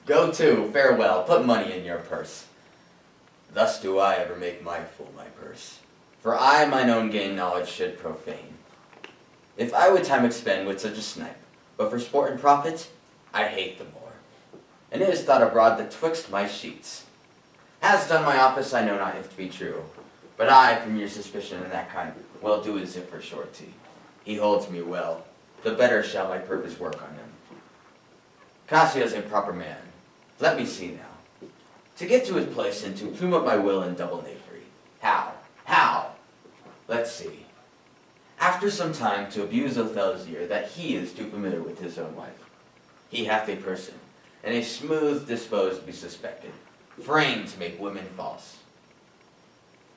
Go to, farewell, put money in your purse. Thus do I ever make my fool my purse. For I mine own gain knowledge should profane. If I would time expend with such a snipe, but for sport and profit, I hate the more. And it is thought abroad that twixt my sheets has done my office, I know not if to be true. But I, from your suspicion and that kind, will do as if for surety. He holds me well, the better shall my purpose work on him. Cassio's a proper man. Let me see now. To get to his place and to plume up my will in double knavery. How? How? Let's see. After some time to abuse Othello's ear that he is too familiar with his own wife. He hath a person, and a smooth disposed to be suspected, framed to make women false.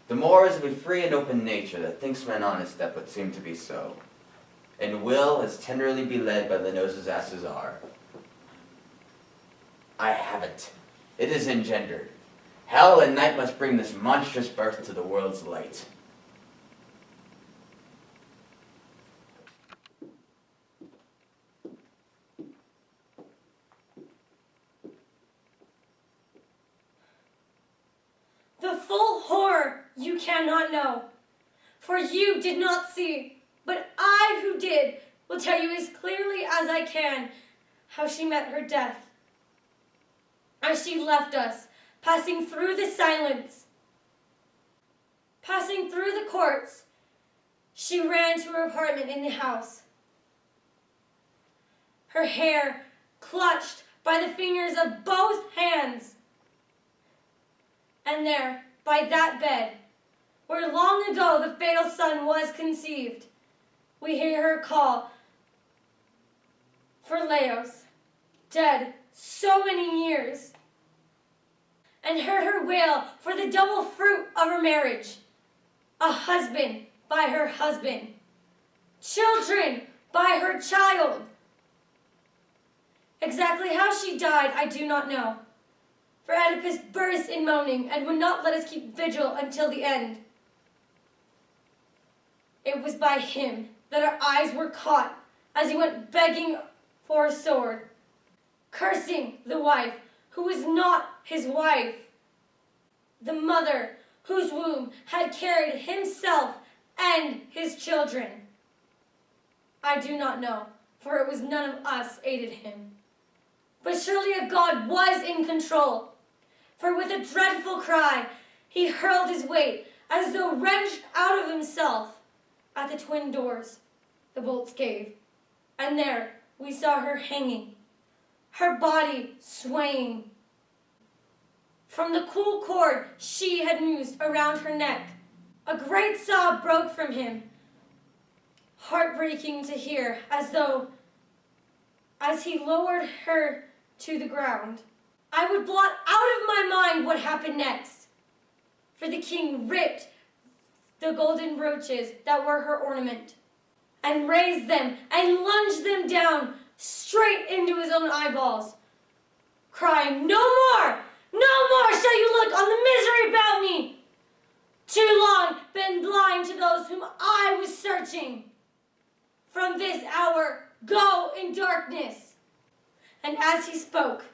The Moor is of a free and open nature that thinks men honest that but seem to be so, and will as tenderly be led by the nose as asses are. I have it. It is engendered. Hell and night must bring this monstrous birth to the world's light. The full horror you cannot know, for you did not see, but I who did will tell you as clearly as I can how she met her death. As she left us, passing through the silence, passing through the courts, she ran to her apartment in the house. Her hair clutched by the fingers of both hands. And there, by that bed, where long ago the fatal son was conceived, we hear her call for Leos, dead so many years, and heard her wail for the double fruit of her marriage, a husband by her husband, children by her child. Exactly how she died, I do not know, for Oedipus burst in moaning and would not let us keep vigil until the end. It was by him that our eyes were caught as he went begging for a sword, cursing the wife who was not his wife, the mother whose womb had carried himself and his children. I do not know, for it was none of us aided him. But surely a god was in control, for with a dreadful cry, he hurled his weight as though wrenched out of himself. At the twin doors, the bolts gave, and there we saw her hanging, her body swaying. From the cool cord she had noosed around her neck, a great sob broke from him, heartbreaking to hear, as he lowered her to the ground. I would blot out of my mind what happened next, for the king ripped the golden brooches that were her ornament, and raised them and lunged them down straight into his own eyeballs, crying, "No more! No more shall you look on the misery about me! Too long been blind to those whom I was searching. From this hour go in darkness." And as he spoke,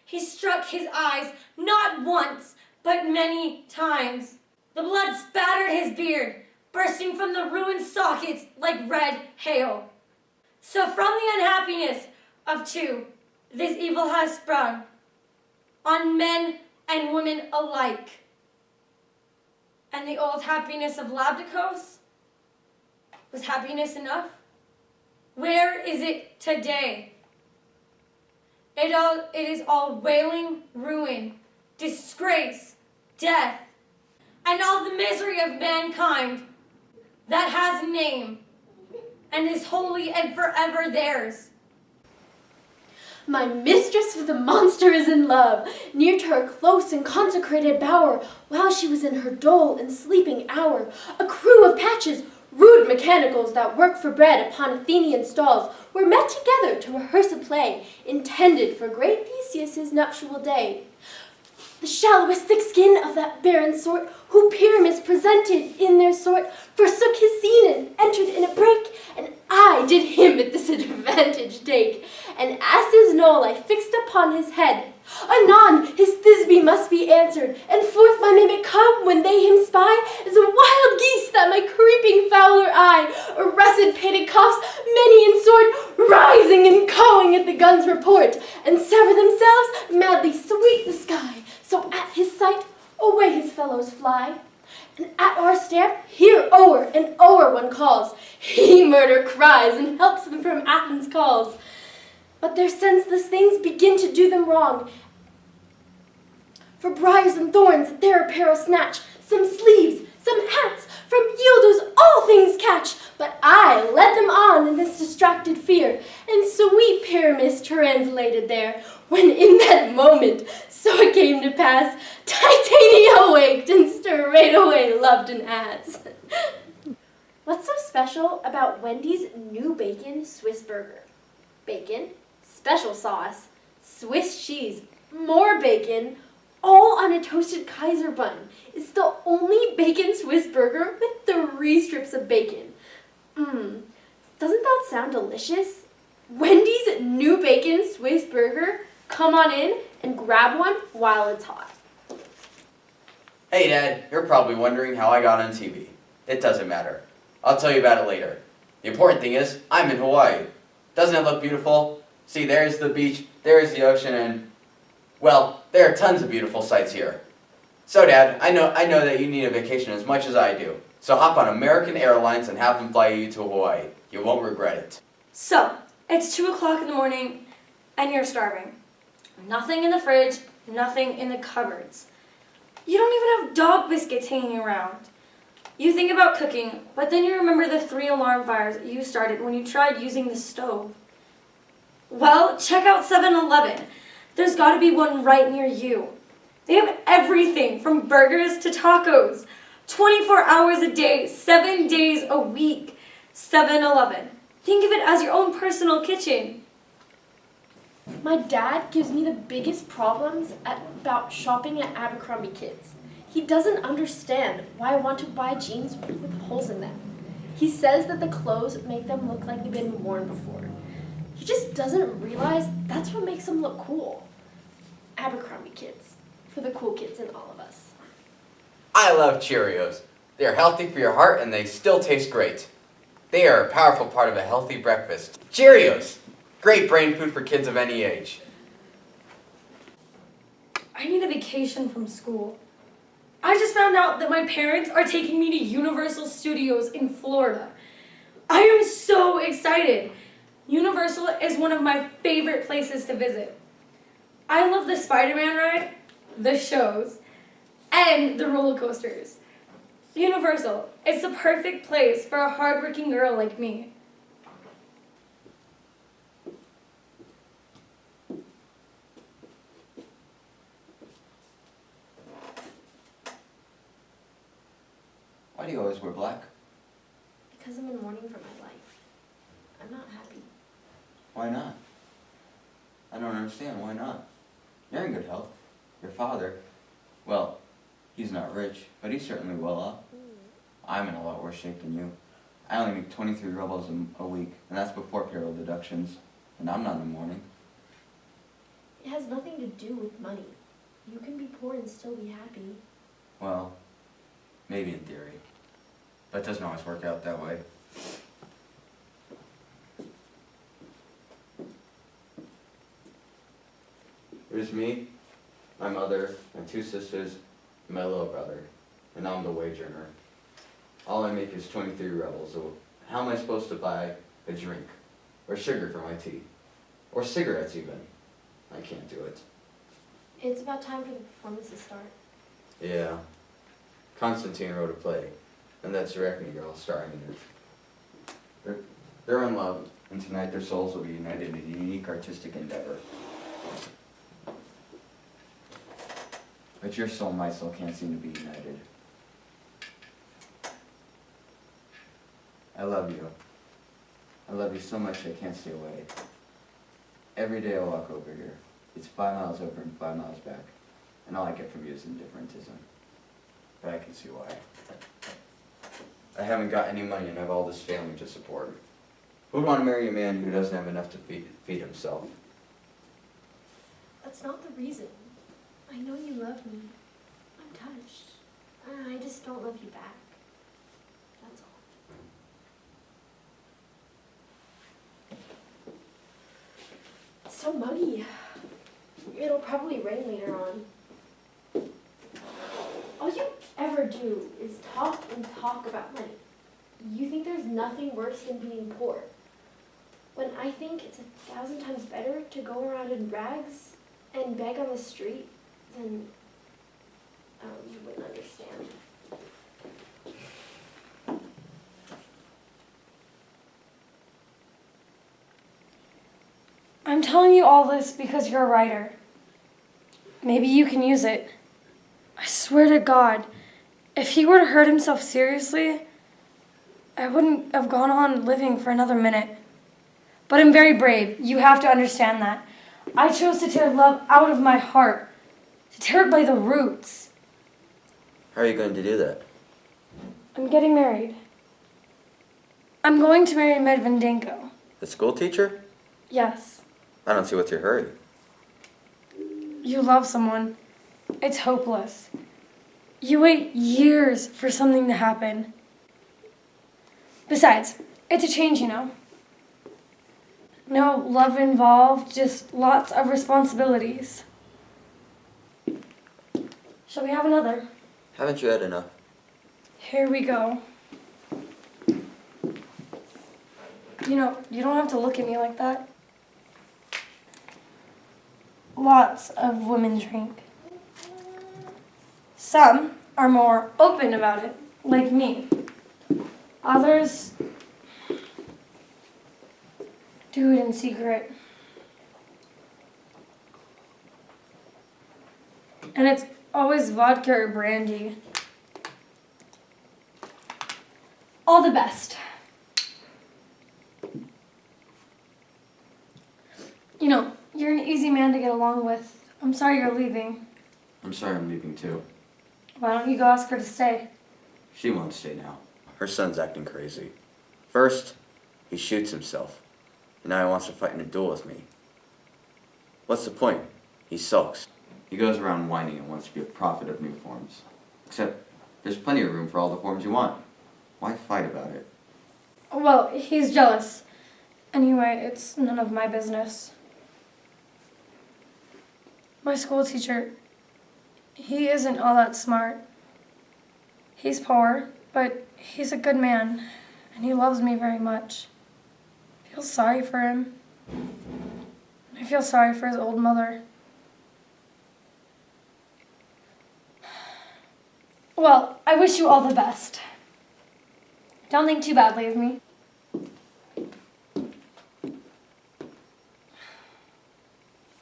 he struck his eyes not once, but many times. The blood spattered his beard, bursting from the ruined sockets like red hail. So from the unhappiness of two, this evil has sprung on men and women alike. And the old happiness of Labdacos, was happiness enough? Where is it today? It is all wailing, ruin, disgrace, death, and all the misery of mankind that has a name and is wholly and forever theirs. My mistress of the monster is in love, near to her close and consecrated bower, while she was in her dull and sleeping hour. A crew of patches, rude mechanicals that work for bread upon Athenian stalls, were met together to rehearse a play, intended for great Theseus' nuptial day. The shallowest thick skin of that barren sort, who Pyramus presented in their sort, forsook his scene and entered in a break, and I did him at this advantage take. an ass's knoll I fixed upon his head. Anon his Thisbe must be answered, and forth my mimic come when they him spy, as a wild geese that my creeping fowler eye, or russet pated coughs, many in sword, rising and cawing at the gun's report, and sever themselves, madly sweep the sky, so at his sight away his fellows fly. And at our stamp, here o'er and o'er one calls. He murder cries and helps them from Athens' calls. But their senseless things begin to do them wrong. For briars and thorns their apparel snatch, some sleeves, some hats, from Yildo's all things catch. But I led them on in this distracted fear, and sweet Pyramus translated there, when in that moment, so it came to pass, Titania awaked and straightway loved an ass. What's so special about Wendy's new bacon Swiss burger? Bacon, special sauce, Swiss cheese, more bacon, all on a toasted Kaiser bun. It's the only bacon Swiss burger with 3 strips of bacon. Doesn't that sound delicious? Wendy's new bacon Swiss burger. Come on in and grab one while it's hot. Hey Dad, you're probably wondering how I got on TV. It doesn't matter. I'll tell you about it later. The important thing is, I'm in Hawaii. Doesn't it look beautiful? See, there's the beach, there's the ocean, and, well, there are tons of beautiful sights here. So Dad, I know that you need a vacation as much as I do. So hop on American Airlines and have them fly you to Hawaii. You won't regret it. So, it's 2 o'clock in the morning, and you're starving. Nothing in the fridge, nothing in the cupboards. You don't even have dog biscuits hanging around. You think about cooking, but then you remember the 3 alarm fires you started when you tried using the stove. Well, check out 7-Eleven. There's got to be one right near you. They have everything from burgers to tacos. 24 hours a day, 7 days a week. 7-Eleven. Think of it as your own personal kitchen. My dad gives me the biggest problems about shopping at Abercrombie Kids. He doesn't understand why I want to buy jeans with holes in them. He says that the clothes make them look like they've been worn before. He just doesn't realize that's what makes them look cool. Abercrombie Kids, for the cool kids in all of us. I love Cheerios. They are healthy for your heart and they still taste great. They are a powerful part of a healthy breakfast. Cheerios! Great brain food for kids of any age. I need a vacation from school. I just found out that my parents are taking me to Universal Studios in Florida. I am so excited. Universal is one of my favorite places to visit. I love the Spider-Man ride, the shows, and the roller coasters. Universal is the perfect place for a hardworking girl like me. Why do you always wear black? Because I'm in mourning for my life. I'm not happy. Why not? I don't understand. Why not? You're in good health. Your father, well, he's not rich, but he's certainly well off. I'm in a lot worse shape than you. I only make 23 rubles a week, and that's before payroll deductions, and I'm not in the morning. It has nothing to do with money. You can be poor and still be happy. Well, maybe in theory, but it doesn't always work out that way. There's me, my mother, my 2 sisters, and my little brother, and I'm the wage earner. All I make is 23 rubles, so how am I supposed to buy a drink, or sugar for my tea, or cigarettes even? I can't do it. It's about time for the performance to start. Yeah, Constantine wrote a play, and that's Arachne Girl starring in it. They're in love, and tonight their souls will be united in a unique artistic endeavor. But your soul and my soul can't seem to be united. I love you. I love you so much I can't stay away. Every day I walk over here. It's 5 miles over and 5 miles back. And all I get from you is indifferentism. But I can see why. I haven't got any money and I have all this family to support. Who'd want to marry a man who doesn't have enough to feed himself? That's not the reason. I know you love me. I'm touched. I just don't love you back. That's all. It's so muggy. It'll probably rain later on. All you ever do is talk and talk about money. You think there's nothing worse than being poor. When I think it's 1,000 times better to go around in rags and beg on the street than, you wouldn't understand. I'm telling you all this because you're a writer. Maybe you can use it. I swear to God, if he were to hurt himself seriously, I wouldn't have gone on living for another minute. But I'm very brave. You have to understand that. I chose to tear love out of my heart, to tear it by the roots. How are you going to do that? I'm getting married. I'm going to marry Medvedenko. The school teacher? Yes. I don't see what's your hurry. You love someone. It's hopeless. You wait years for something to happen. Besides, it's a change, you know. No love involved, just lots of responsibilities. Shall we have another? Haven't you had enough? Here we go. You know, you don't have to look at me like that. Lots of women drink. Some are more open about it, like me. Others do it in secret. And it's always vodka or brandy. All the best. You know, you're an easy man to get along with. I'm sorry you're leaving. I'm sorry I'm leaving too. Why don't you go ask her to stay? She won't stay now. Her son's acting crazy. First, he shoots himself. And now he wants to fight in a duel with me. What's the point? He sulks. He goes around whining and wants to be a prophet of new forms. Except, there's plenty of room for all the forms you want. Why fight about it? Well, he's jealous. Anyway, it's none of my business. My school teacher, he isn't all that smart. He's poor, but he's a good man, and he loves me very much. I feel sorry for him. I feel sorry for his old mother. Well, I wish you all the best. Don't think too badly of me.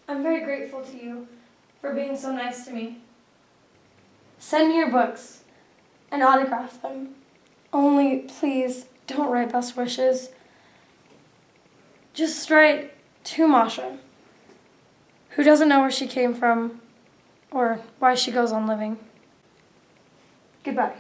I'm very grateful to you for being so nice to me. Send me your books and autograph them. Only, please, don't write best wishes. Just write to Masha, who doesn't know where she came from or why she goes on living. Goodbye.